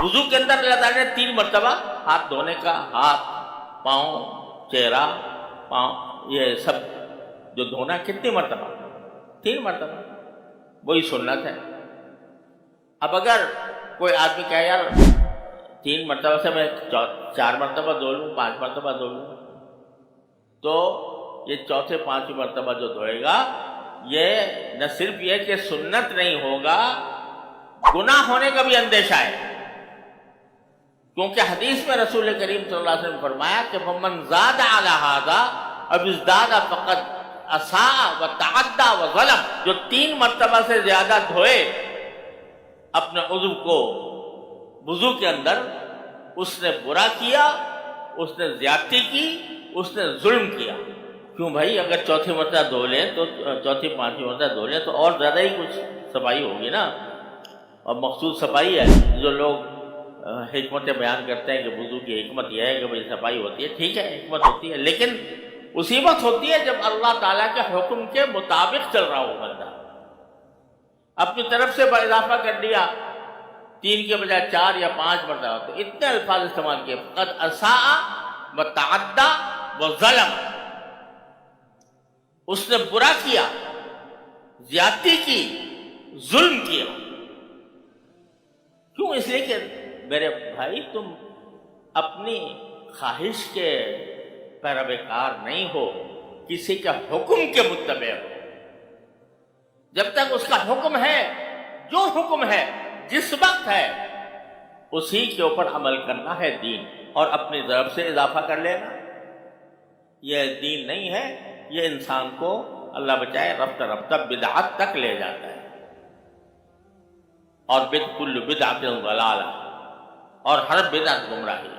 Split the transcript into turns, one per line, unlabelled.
وضو کے اندر اللہ تعالیٰ نے 3 مرتبہ ہاتھ دھونے کا، ہاتھ، پاؤں، چہرہ، پاؤں، یہ سب جو دھونا کتنی مرتبہ؟ 3 مرتبہ، وہی سنت ہے۔ اب اگر کوئی آدمی کہے یار 3 مرتبہ سے میں 4 مرتبہ دھو لوں، 5 مرتبہ دھو لوں، تو یہ چوتھے 5ویں مرتبہ جو دھوئے گا، یہ نہ صرف یہ کہ سنت نہیں ہوگا، گناہ ہونے کا بھی اندیشہ ہے، کیونکہ حدیث میں رسول کریم صلی اللہ علیہ وسلم نے فرمایا کہ فمن زاد علی ھذا اب ازداد فقد اساء وتعدى وظلم، جو 3 مرتبہ سے زیادہ دھوئے اپنے عضو کو وضو کے اندر، اس نے برا کیا، اس نے زیادتی کی، اس نے ظلم کیا۔ کیوں بھائی؟ اگر چوتھی مرتبہ دھو لیں تو چوتھی 5ویں مرتبہ دھو لیں تو اور زیادہ ہی کچھ صفائی ہوگی نا، اور مخصوص صفائی ہے۔ جو لوگ حکمتیں بیان کرتے ہیں کہ وضو کی حکمت یہ ہے کہ بھائی صفائی ہوتی ہے، ٹھیک ہے حکمت ہوتی ہے، لیکن اسی وقت ہوتی ہے جب اللہ تعالیٰ کے حکم کے مطابق چل رہا ہو بندہ۔ اپنی طرف سے اضافہ کر دیا، 3 کے بجائے 4 یا 5 مرتبہ، تو اتنے الفاظ استعمال کیے، قد اساء وتعدى وظلم، اس نے برا کیا، زیادتی کی، ظلم کیا۔ کیوں؟ اس لیے کہ میرے بھائی تم اپنی خواہش کے پیروکار نہیں ہو، کسی کا حکم کے متبع ہو۔ جب تک اس کا حکم ہے، جو حکم ہے جس وقت ہے، اسی کے اوپر عمل کرنا ہے دین، اور اپنی طرف سے اضافہ کر لینا یہ دین نہیں ہے۔ یہ انسان کو اللہ بچائے رفتہ رفتہ بدعت تک لے جاتا ہے، اور کل بدعت ضلالہ، اور ہر بدعت گمراہی۔